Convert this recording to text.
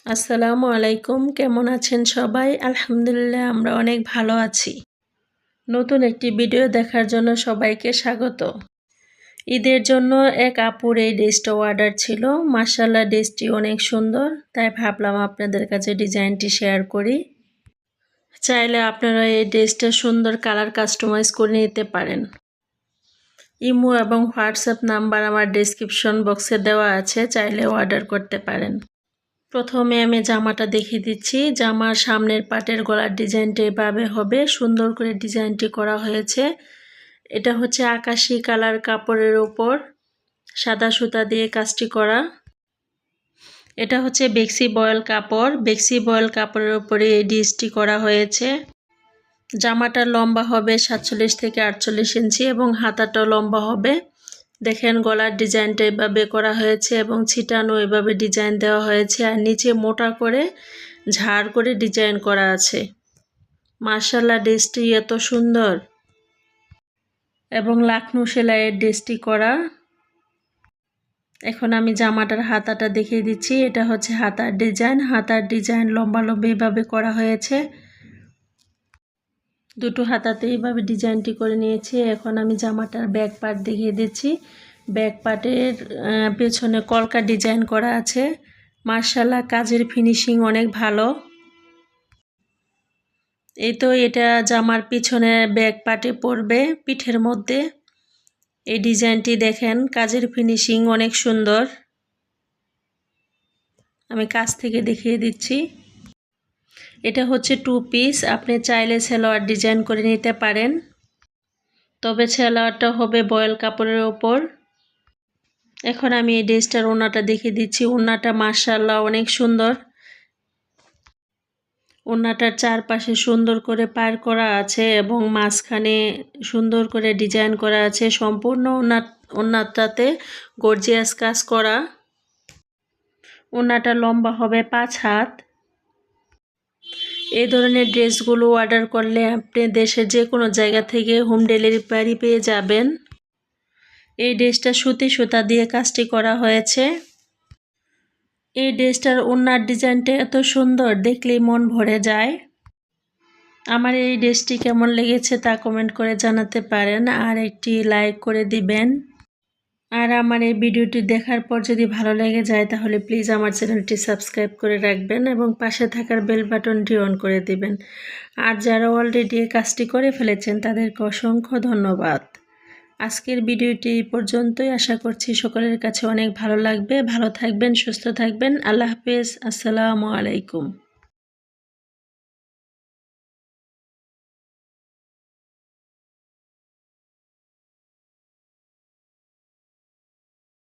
আসসালামু আলাইকুম, কেমন আছেন সবাই? আলহামদুলিল্লাহ আমরা অনেক ভালো আছি। নতুন একটি ভিডিও দেখার জন্য সবাইকে স্বাগত। ঈদের জন্য এক আপুর এই ড্রেসটা অর্ডার ছিল। মাশাআল্লাহ ড্রেসটি অনেক সুন্দর, তাই ভাবলাম আপনাদের কাছে ডিজাইনটি শেয়ার করি। চাইলে আপনারা এই ড্রেসটা সুন্দর কালার কাস্টমাইজ করে নিতে পারেন। ইমো এবং হোয়াটসঅ্যাপ নাম্বার আমার ডেসক্রিপশন বক্সে দেওয়া আছে, চাইলে অর্ডার করতে পারেন। প্রথমে আমি জামাটা দেখিয়ে দিচ্ছি। জামার সামনের পাটের গলার ডিজাইনটা এভাবে হবে, সুন্দর করে ডিজাইনটি করা হয়েছে। এটা হচ্ছে আকাশি কালার কাপড়ের ওপর সাদা সুতা দিয়ে কাজটি করা। এটা হচ্ছে বেক্সি বয়েল কাপড়, বেক্সি বয়েল কাপড়ের উপরে এই ডিজটি করা হয়েছে। জামাটার লম্বা হবে 47 থেকে 48 ইঞ্চি এবং হাতাটাও লম্বা হবে। দেখেন গলার ডিজাইনটা এভাবে করা হয়েছে এবং ছিটানো এভাবে ডিজাইন দেওয়া হয়েছে, আর নিচে মোটা করে ঝাড় করে ডিজাইন করা আছে। মাশাআল্লাহ ড্রেসটি এত সুন্দর এবং লাখনৌ সেলাইয়ের ড্রেসটি করা। এখন আমি জামাটার হাতাটা দেখিয়ে দিচ্ছি। এটা হচ্ছে হাতার ডিজাইন। হাতার ডিজাইন লম্বা লম্বা এভাবে করা হয়েছে। দুটো হাতাতে এইভাবে ডিজাইনটি করে নিয়েছি। এখন আমি জামাটার ব্যাক পার্ট দেখিয়ে দিচ্ছি। ব্যাক পার্টের পেছনে কলকা ডিজাইন করা আছে। মাশাআল্লাহ কাজের ফিনিশিং অনেক ভালো। এই তো এটা জামার পিছনে ব্যাক পার্টে পড়বে পিঠের মধ্যে। এই ডিজাইনটি দেখেন, কাজের ফিনিশিং অনেক সুন্দর। আমি কাছ থেকে দেখিয়ে দিচ্ছি। এটা হচ্ছে 2 পিস, আপনি চাইলে সালোয়ার ডিজাইন করে নিতে পারেন, তবে সালোয়ারটা হবে বয়েল কাপড়ের ওপর। এখন আমি এই ড্রেসটার ওড়নাটা দেখিয়ে দিচ্ছি। ওড়নাটা মাশাআল্লাহ অনেক সুন্দর। ওড়নাটার চারপাশে সুন্দর করে পার করা আছে এবং মাঝখানে সুন্দর করে ডিজাইন করা আছে। সম্পূর্ণ ওড়নাটাতে গর্জিয়াস কাজ করা। ওড়নাটা লম্বা হবে 5 হাত। এই ধরনের ড্রেসগুলো অর্ডার করলে আপনি দেশের যে কোনো জায়গা থেকে হোম ডেলিভারি পেয়ে যাবেন। এই ড্রেসটা সুতি সুতা দিয়ে কাজটি করা হয়েছে। এই ড্রেসটার ওড়নার ডিজাইনটা এত সুন্দর, দেখলেই মন ভরে যায়। আমার এই ড্রেসটি কেমন লেগেছে তা কমেন্ট করে জানাতে পারেন, আর একটি লাইক করে দিবেন। আর আমার এই ভিডিওটি দেখার পর যদি ভালো লেগে যায় তাহলে প্লিজ আমার চ্যানেলটি সাবস্ক্রাইব করে রাখবেন এবং পাশে থাকার বেল বাটনটি অন করে দিবেন। আর যারা অলরেডি এই কাজটি করে ফেলেছেন তাদেরকে অসংখ্য ধন্যবাদ। আজকের ভিডিওটি এই পর্যন্তই। আশা করছি সকলের কাছে অনেক ভালো লাগবে। ভালো থাকবেন, সুস্থ থাকবেন। আল্লাহ হাফেজ। আসসালামু আলাইকুম।